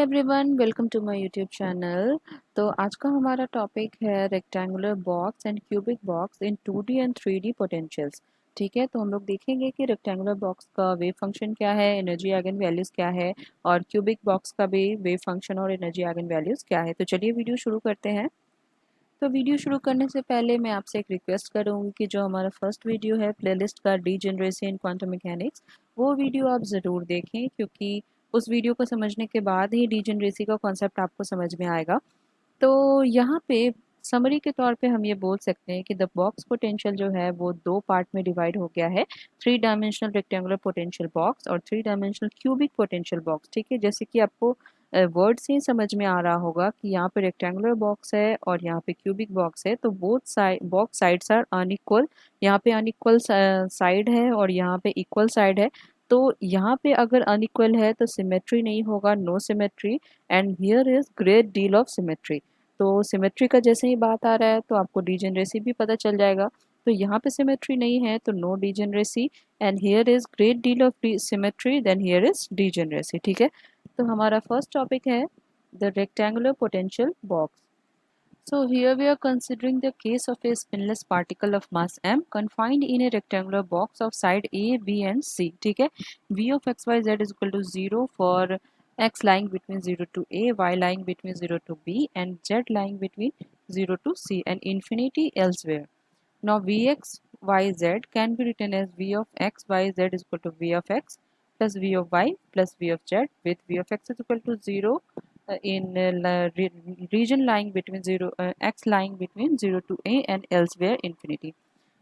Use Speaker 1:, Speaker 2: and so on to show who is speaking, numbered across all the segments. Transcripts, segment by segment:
Speaker 1: Everyone, welcome to my YouTube channel. तो आज का हमारा टॉपिक है rectangular box and cubic box in 2D and 3D potentials. ठीक है, तो हम लोग देखेंगे कि रेक्टेंगुलर बॉक्स का वेव फंक्शन क्या है, एनर्जी आइगन वैल्यूज़ क्या है, और क्यूबिक बॉक्स का भी वेव फंक्शन और एनर्जी आइगन वैल्यूज़ क्या है। तो चलिए वीडियो शुरू करते हैं। तो वीडियो शुरू करने से पहले मैं आपसे एक रिक्वेस्ट करूँगी कि जो हमारा फर्स्ट वीडियो है प्लेलिस्ट का डीजेनरेसी इन क्वांटम मैकेनिक्स, वो वीडियो आप ज़रूर देखें, क्योंकि उस वीडियो को समझने के बाद ही डीजेनरेसी का कॉन्सेप्ट आपको समझ में आएगा। तो यहाँ पे समरी के तौर पे हम ये बोल सकते हैं कि द बॉक्स पोटेंशियल जो है वो दो पार्ट में डिवाइड हो गया है, three dimensional rectangular potential box और three dimensional cubic potential box. ठीक है, जैसे कि आपको वर्ड से ही समझ में आ रहा होगा कि यहाँ पे रेक्टेंगुलर बॉक्स है और यहाँ पे क्यूबिक बॉक्स है, तो both side box sides are unequal. यहाँ पे अनइक्वल साइड है और यहाँ पे इक्वल साइड है। तो यहाँ पे अगर अनइक्वल है तो सिमेट्री नहीं होगा, no symmetry, and here is great deal of symmetry. तो सिमेट्री का जैसे ही बात आ रहा है तो आपको डीजेनरेसी भी पता चल जाएगा। तो यहाँ पे सिमेट्री नहीं है तो no degeneracy, and here is great deal of symmetry, then here is degeneracy. ठीक है, तो हमारा फर्स्ट टॉपिक है the rectangular potential box. So here we are considering the case of a spinless particle of mass m confined in a rectangular box of side A, B and C. ठीक है, V of x, y, z is equal to 0 for x lying between 0 to A, y lying between 0 to B and z lying between 0 to C and infinity elsewhere. Now Vx, y, z can be written as V of x, y, z is equal to V of x plus V of y plus V of z, with V of x is equal to 0 in region lying between 0 x lying between 0 to a and elsewhere infinity.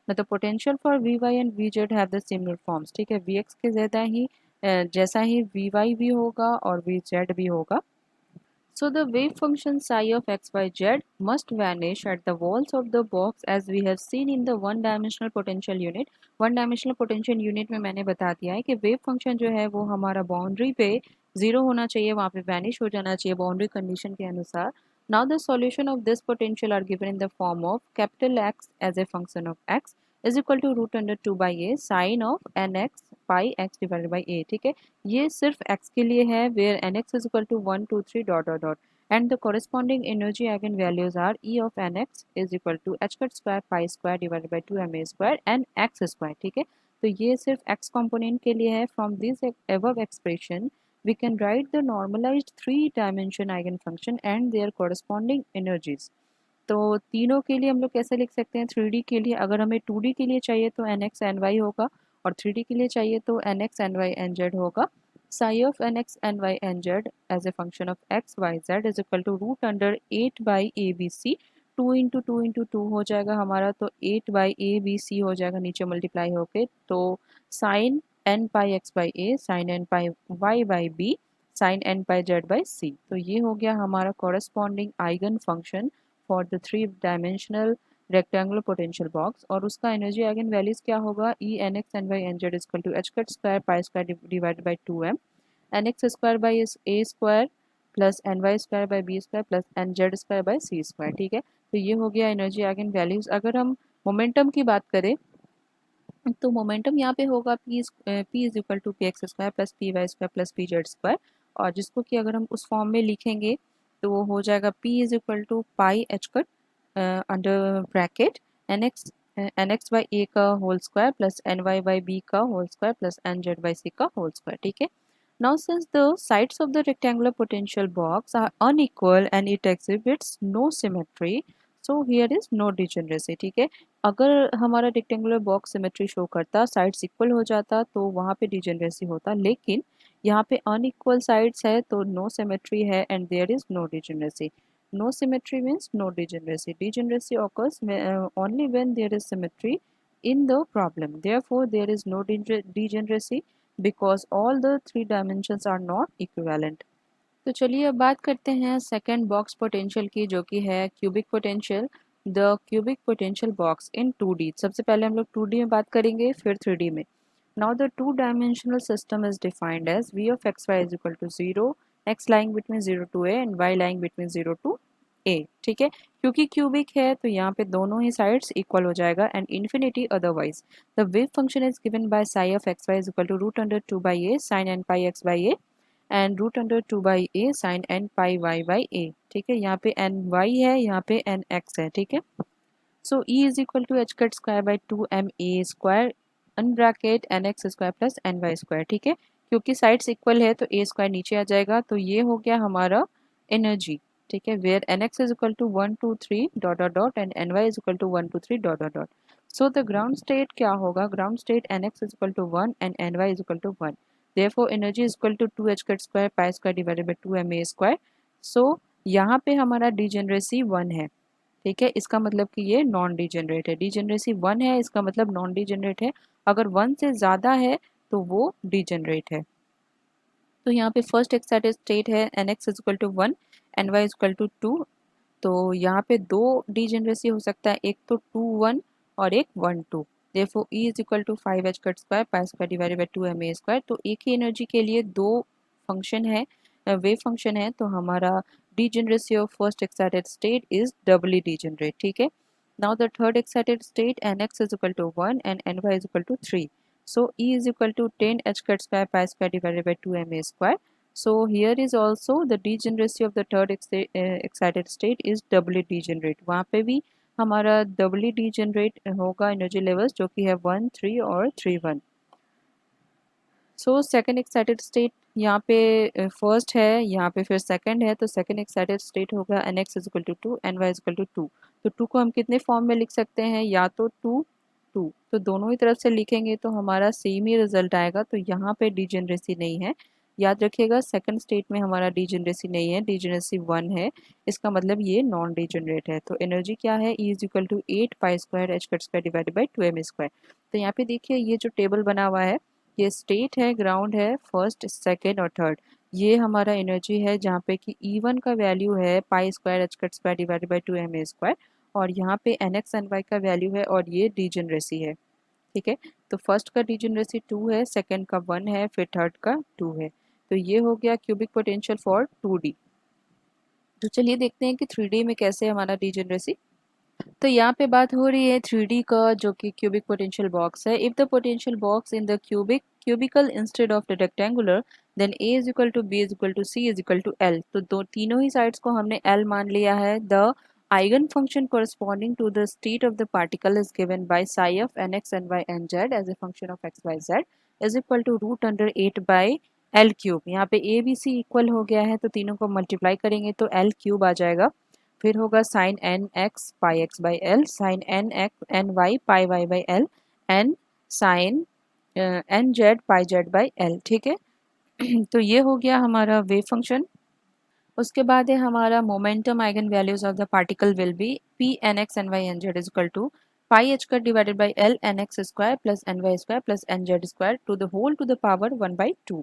Speaker 1: Now the potential for Vy and Vz have the similar forms. ठीक है, Vx के ज़्यादा ही जैसा ही Vy भी होगा और Vz भी होगा. So the wave function psi of xyz must vanish at the walls of the box as we have seen in the one dimensional potential unit. One dimensional potential unit में मैंने बता दिया है कि वेव फंक्शन जो है वो हमारा बाउंड्री पे जीरो होना चाहिए, वहाँ पे वैनिश हो जाना चाहिए बाउंड्री कंडीशन के अनुसार. Now the solution of this potential are given in the form of capital X as a function of x is equal to root under 2 by a sin of nx pi x divided by a. ठीक है, ये सिर्फ x के लिए है, where nx is equal to 1 2 3 dot dot dot, and the corresponding energy eigen values are E of nx is equal to h cut square pi square divided by 2ma square and x square. ठीक है, तो ये सिर्फ x component के लिए है. From this above expression we can write the normalized three dimension eigen function and their corresponding energies. तो तीनों के लिए हम लोग कैसे लिख सकते हैं? 3D के लिए अगर हमें 2D के लिए चाहिए तो nx ny होगा, और 3D के लिए चाहिए तो nx ny nz होगा. Psi of nx ny nz as a function of x y z is equal to root under 8 by abc. 2 into two into two हो जाएगा हमारा, तो 8 बाई ए बी सी हो जाएगा नीचे मल्टीप्लाई होके. तो sine N pi x by A, sine N pi Y by b, sine N pi Z by c. तो ये हो गया हमारा corresponding eigen function for the three dimensional rectangular potential box. और उसका एनर्जी आइगन वैल्यूज क्या होगा? E n x N Y N Z is equal to H cut square pi square divided by 2m, n x square by a square plus N Y square by B square plus N Z square by C square. ठीक है, तो ये हो गया energy eigen values. अगर हम momentum की बात करें तो मोमेंटम यहाँ पे होगा P is equal to P X square plus P Y square plus P Z square, और जिसको कि अगर हम उस फॉर्म में लिखेंगे तो वो हो जाएगा p is equal to pi H cut under bracket N x by a का whole square plus N y by b का whole square plus N z by c का होल स्क्वायर. ठीक है, now since the sides of the rectangular potential box are unequal and it exhibits no symmetry, so here is no degeneracy. ठीक है, अगर हमारा rectangular box symmetry show करता, sides equal हो जाता, तो वहाँ पे डिजेनरेसी होता, लेकिन यहाँ पे अनइक्वल साइड्स है तो नो सिमेट्री है and there is no degeneracy. No symmetry means no degeneracy. Degeneracy occurs only when there is symmetry in the problem. Therefore there is no degeneracy because all the three dimensions are not equivalent. तो चलिए अब बात करते हैं second box potential की, जो कि है cubic potential. The cubic potential box in 2D. सबसे पहले हम लोग 2D में बात करेंगे, फिर 3D में. Now the two dimensional system is defined as V of x Y is equal to 0, x lying between 0 to a and y lying between 0 to a. ठीक है, क्योंकि क्यूबिक है तो यहाँ पे दोनों ही साइड्स इक्वल हो जाएगा and infinity otherwise. The wave function is given by psi of x Y is equal to root under 2 by A sine N pi x by A, and root under 2/a sine n pi y by a। ठीक है, यहाँ पे n y है, यहाँ पे n x है। ठीक है, so E is equal to H cut square by 2ma² in bracket nx² plus ny²। ठीक है, क्योंकि साइड्स इक्वल है तो a² नीचे आ जाएगा, तो ये हो गया हमारा एनर्जी। ठीक है, where nx is equal to 1 2 3 dot dot dot and ny is equal to 1 2 3 dot dot dot. So the ground state क्या होगा? Ground state nx is equal to 1 and ny is equal to 1। Therefore energy is equal to 2h cut square pi square divided by 2ma²। So यहाँ पे हमारा degeneracy 1 है। ठीक है, इसका मतलब कि ये नॉन डिजेनरेट है। डिजेनरेसी 1 है, इसका मतलब नॉन डिजेनरेट है। अगर 1 से ज़्यादा है तो वो डिजेनरेट है। तो यहाँ पे फर्स्ट एक्साइटेड स्टेट है nx is equal to 1 and y is equal to 2। तो यहाँ पे दो डिजेनरेसी हो सकता है, एक तो 2 1 और एक 1 2। Therefore E is equal to 5h cut square pi square divided by 2ma²। तो एक ही एनर्जी के लिए दो फंक्शन है, वेव फंक्शन है, तो हमारा degeneracy of first excited state is doubly degenerate। ठीक है, now the third excited state nx is equal to 1 and ny is equal to 3। so E is equal to 10 h cut square pi square divided by 2ma²। so here is also the degeneracy of the third excited state is doubly degenerate। वहाँ पे भी हमारा doubly degenerate होगा energy levels, जो कि है 1 3 और 3 1। So second excited state यहाँ पे फर्स्ट है, यहाँ पे फिर सेकंड है, तो सेकेंड एक्साइटेड स्टेट होगा nx is equal to 2 and y is equal to 2। तो 2 को हम कितने फॉर्म में लिख सकते हैं? या तो 2 2, तो दोनों ही तरफ से लिखेंगे तो हमारा सेम ही रिजल्ट आएगा। तो यहाँ पे डिजेनरेसी नहीं है, याद रखिएगा। सेकंड स्टेट में हमारा डिजेनरेसी नहीं है, डिजेनरेसी 1 है, इसका मतलब ये नॉन डिजेनरेट है। तो एनर्जी क्या है? E is equal to 8 pi square h cut square divided by 2ma²। तो यहाँ पे देखिए ये जो टेबल बना हुआ है, ये स्टेट है, ग्राउंड है, फर्स्ट सेकेंड और थर्ड। ये हमारा एनर्जी है जहाँ पे कि E1 का वैल्यू है पाई square h cut square divided by 2ma², और यहाँ पे nx एंड y का वैल्यू है, और ये डिजेनरेसी है। ठीक है, तो फर्स्ट का डिजेनरेसी 2 है, सेकेंड का 1 है, फिर थर्ड का 2 है। तो ये हो गया क्यूबिक पोटेंशियल फॉर 2D। तो चलिए देखते हैं कि 3D में कैसे हमारा डिजेनरेसी। तो यहाँ पे बात हो रही है 3D का, जो कि क्यूबिक पोटेंशियल बॉक्स है। If the potential box in the cubical instead of the rectangular, then A is equal to B is equal to C is equal to L। तो दो तीनों ही साइड्स को हमने L मान लिया है। The eigen function corresponding to the state of the particle is given by psi of nx ny nz as a function of x y z is equal to root under 8 by L cube. यहाँ पे A B C equal हो गया है, तो तीनों को multiply करेंगे तो L क्यूब आ जाएगा। फिर होगा sine N X pi x by L, sine N x N Y pi Y by L, N sine N Z pi Z by L. ठीक है, तो ये हो गया हमारा वेव फंक्शन। उसके बाद है हमारा momentum eigen values of the particle will be P N x N Y N Z is equal to pi H cut divided by L N x square plus N Y square plus N Z square to the whole to the power 1/2।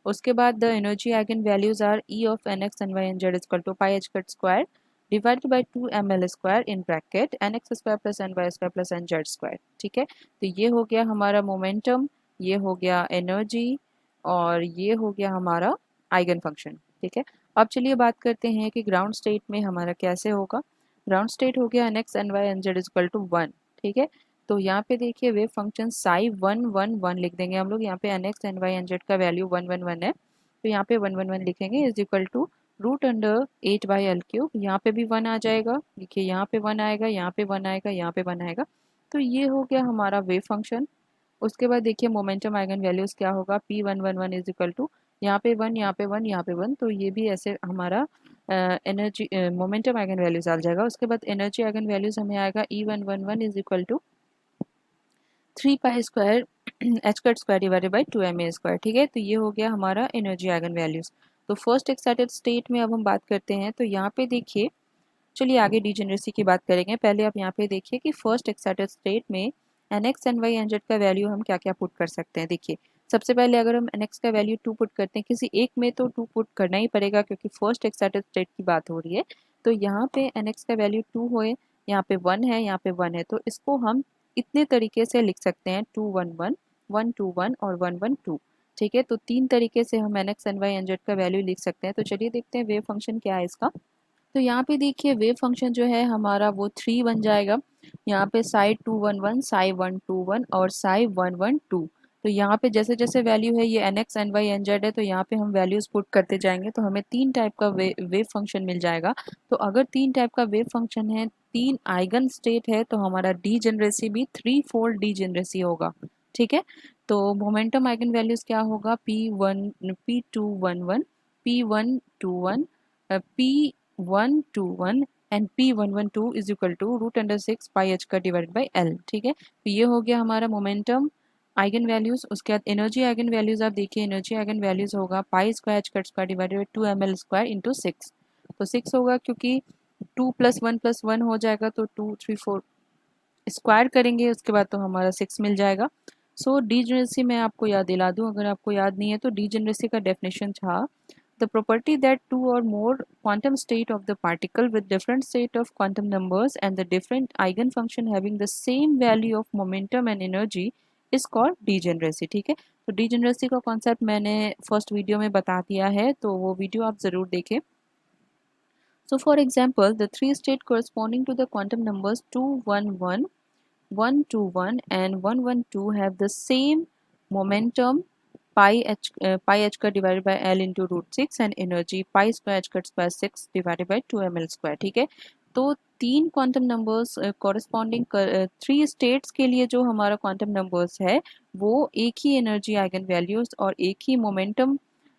Speaker 1: उसके बाद the energy eigen values are E of N x N Y N Z is equal to pi H cut square divided by 2ml square in bracket N x square plus N Y square plus N Z square. ठीक है, तो ये हो गया हमारा momentum, ये हो गया एनर्जी, और ये हो गया हमारा आइगन फंक्शन। ठीक है, अब चलिए बात करते हैं कि ग्राउंड स्टेट में हमारा कैसे होगा। ग्राउंड स्टेट हो गया N x N Y N Z is equal to 1। ठीक है, तो यहाँ पे देखिए वेव फंक्शन साई 1 1 1 लिख देंगे हम लोग। यहाँ पे N x N Y N Z का वैल्यू 1 1 1 है, तो यहाँ पे 1 1 1 लिखेंगे is equal to root under 8 by L cube. यहाँ पे भी 1 आ जाएगा, देखिए यहाँ पे 1 आएगा, यहाँ पे 1 आएगा, यहाँ पे 1 आएगा। तो ये हो गया हमारा वेव फंक्शन। उसके बाद देखिए मोमेंटम आइगन वैल्यूज क्या होगा, P111 इज इक्वल टू यहाँ पे 1 यहाँ पे 1 यहाँ पे 1, तो ये भी ऐसे हमारा एनर्जी मोमेंटम आइगन वैल्यूज आ जाएगा। उसके बाद एनर्जी आइगन वैल्यूज हमें आएगा E111 is equal to 3 pi square H cut square divided by 2ma²। ठीक है, तो ये हो गया हमारा एनर्जी आइगन वैल्यूज। तो फर्स्ट एक्साइटेड स्टेट में अब हम बात करते हैं, तो यहाँ पे देखिए, चलिए आगे डिजेनरेसी की बात करेंगे। पहले आप यहाँ पे देखिए कि फर्स्ट एक्साइटेड स्टेट में N x N Y N Z का वैल्यू हम क्या क्या पुट कर सकते हैं। देखिए सबसे पहले अगर हम एन एक्स का वैल्यू 2 पुट करते हैं, किसी एक में तो 2 पुट करना ही पड़ेगा क्योंकि फर्स्ट एक्साइटेड स्टेट की बात हो रही है। तो यहाँ पे एन एक्स का वैल्यू 2 हो, यहाँ पे 1 है, यहाँ पे 1 है, तो इसको हम इतने तरीके से लिख सकते हैं 2 1 1 1 2 1 और 1 1 2। ठीक है, तो 3 तरीके से हम N x N Y N Z का वैल्यू लिख सकते हैं। तो चलिए देखते हैं वेव फंक्शन क्या है इसका। तो यहाँ पे देखिए वेव फंक्शन जो है हमारा वो 3 बन जाएगा। यहाँ पे साई 2 1 1, साई 1 2 1 और साई 1 1 2। तो यहाँ पे जैसे जैसे वैल्यू है, ये N x N Y N Z है, तो यहाँ पे हम वैल्यूज पुट करते जाएंगे तो हमें तीन टाइप का वेव फंक्शन मिल जाएगा। तो अगर तीन टाइप का वेव फंक्शन है, तीन आइगन स्टेट है, तो हमारा डीजेनरेसी भी थ्री फोल्ड डीजेनरेसी होगा। ठीक है, तो मोमेंटम आइगन वैल्यूज क्या होगा, P211, P121, P121 and P112 is equal to √6 pi H का डिवाइडेड बाई एल। ठीक है, तो ये हो गया हमारा मोमेंटम आइगन वैल्यूज। उसके बाद एनर्जी आइगन वैल्यूज आप देखिए, एनर्जी आइगन वैल्यूज होगा पाई square H cut square divided by 2 ml² into 6। तो 6 होगा क्योंकि 2 + 1 हो जाएगा, तो 2 3 4 स्क्वायर करेंगे उसके बाद तो हमारा 6 मिल जाएगा। सो डीजेनरेसी मैं आपको याद दिला दूं, अगर आपको याद नहीं है तो डीजेनरेसी का डेफिनेशन था the property that two or more quantum state of the particle with different state of quantum numbers and the different eigenfunction having the same value of momentum and energy is called degeneracy। ठीक है, तो degeneracy का concept मैंने first video में बता दिया है, तो वो वीडियो आप ज़रूर देखें। So for example, the three state corresponding to the quantum numbers 211, 121 and 112 have the same momentum pi h का divided by l into √6 and energy pi square h का square 6 divided by 2 ml²। ठीक है, तो तीन quantum numbers corresponding three states के लिए जो हमारा क्वांटम नंबर्स है वो एक ही एनर्जी आइगन वैल्यूज और एक ही मोमेंटम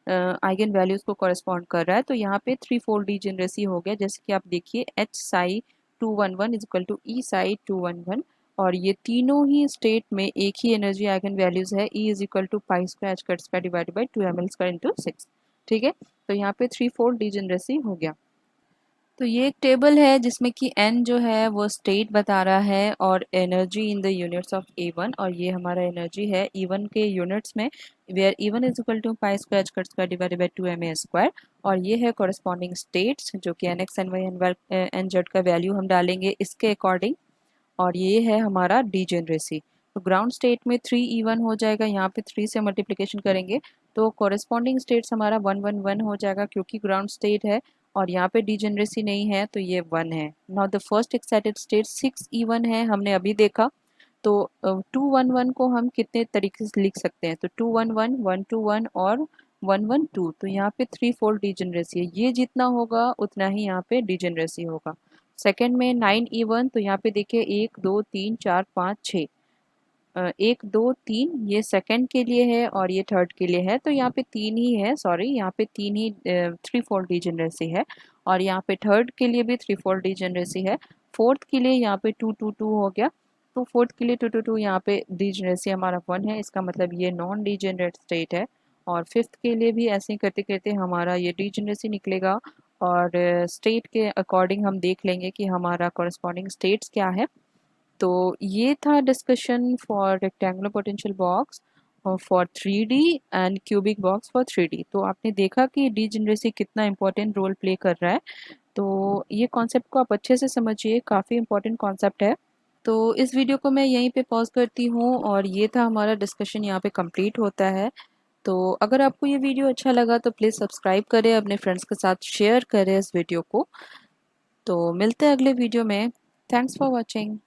Speaker 1: आइगन वैल्यूज को कॉरेस्पॉन्ड कर रहा है। तो यहाँ पे थ्री फोल्ड डीजेनरेसी हो गया, जैसे कि आप देखिए H psi 211 is equal to E psi 211, और ये तीनों ही स्टेट में एक ही एनर्जी आइगन वैल्यूज है, E is equal to pi square H cut square divided by 2 ml² into 6। ठीक है, तो यहाँ पे थ्री फोल्ड डीजेनरेसी हो गया। तो ये एक टेबल है जिसमें कि n जो है वो स्टेट बता रहा है और energy in the units of E1, और ये हमारा एनर्जी है E1 के यूनिट्स में, where E1 is equal to pi square H cut square divided by 2 ma², और ये है कॉरेस्पॉन्डिंग स्टेट्स जो कि N x N Y N Z का वैल्यू हम डालेंगे इसके अकॉर्डिंग, और ये है हमारा डीजेनरेसी। तो ग्राउंड स्टेट में 3E1 हो जाएगा, यहाँ पे 3 से मल्टीप्लिकेशन करेंगे तो कॉरेस्पॉन्डिंग स्टेट्स हमारा 111 हो जाएगा क्योंकि ग्राउंड स्टेट है, और यहाँ पे डीजेनरेसी नहीं है तो ये 1 है। Now the first excited state 6E1 है, हमने अभी देखा। तो 211 को हम कितने तरीके से लिख सकते हैं, तो 211, 121 और 112, तो यहाँ पे थ्री फोल्ड डीजेनरेसी है, ये जितना होगा उतना ही यहाँ पे डीजेनरेसी होगा। सेकेंड में 9E1, तो यहाँ पे देखिए 1 2 3 4 5 6, 1 2 3 ये सेकंड के लिए है और ये थर्ड के लिए है, तो यहाँ पे तीन ही है, सॉरी यहाँ पे तीन ही थ्री फोल्ड डीजेनरेसी है, और यहाँ पे थर्ड के लिए भी थ्री फोल्ड डीजेनरेसी है। फोर्थ के लिए यहाँ पे 2 2 2 हो गया, तो फोर्थ के लिए 2 2 2 यहाँ पे डीजेनरेसी हमारा 1 है, इसका मतलब ये नॉन डीजेनरेट स्टेट है। और फिफ्थ के लिए भी ऐसे ही करते करते हमारा ये डीजेनरेसी निकलेगा, और स्टेट के अकॉर्डिंग हम देख लेंगे कि हमारा कॉरेस्पॉन्डिंग स्टेट्स क्या है। तो ये था discussion for rectangular potential box और for 3D and cubic box for 3D। तो आपने देखा कि डीजेनरेसी कितना इंपॉर्टेंट रोल प्ले कर रहा है, तो ये कॉन्सेप्ट को आप अच्छे से समझिए, काफ़ी इंपॉर्टेंट कॉन्सेप्ट है। तो इस वीडियो को मैं यहीं पे पॉज करती हूँ, और ये था हमारा डिस्कशन, यहाँ पे कंप्लीट होता है। तो अगर आपको ये वीडियो अच्छा लगा तो प्लीज़ सब्सक्राइब करें, अपने फ्रेंड्स के साथ शेयर करें इस वीडियो को। तो मिलते हैं अगले वीडियो में। Thanks for watching.